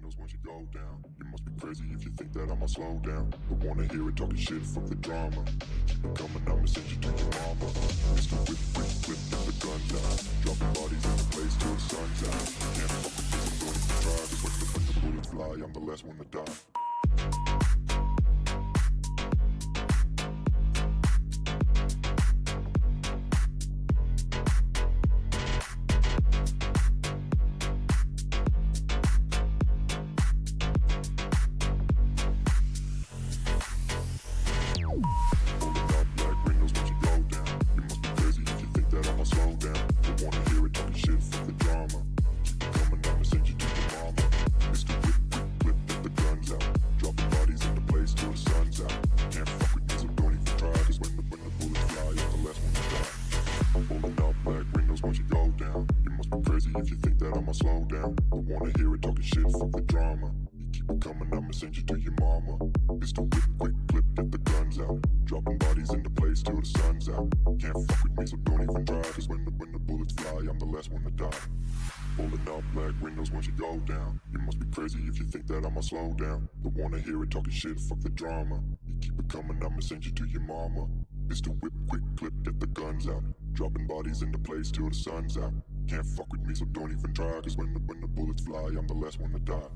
windows once you go down. You must be crazy if you think that I'ma slow down. Don't wanna hear it talking shit, fuck the drama. Keep it coming, I'ma send you to your mama. Mr. Whip, whip, whip, get the guns out. Dropping bodies in the place till the sun's out. Can't fuck with this, I'm going to try. Cause when the bullets fly, I'm the last one to die. If you think that I'ma slow down, don't wanna hear it talking shit, fuck the drama. You keep it coming, I'ma send you to your mama. Mr. Whip, quick clip, get the guns out. Dropping bodies into place till the sun's out. Can't fuck with me, so don't even try. Cause when the bullets fly, I'm the last one to die. Pulling up black windows once you go down. You must be crazy if you think that I'ma slow down. Don't wanna hear it talking shit, fuck the drama. You keep it coming, I'ma send you to your mama. Mr. Whip, quick clip, get the guns out. Dropping bodies into place till the sun's out. Can't fuck with me, so don't even try. Cause when the bullets fly, I'm the last one to die.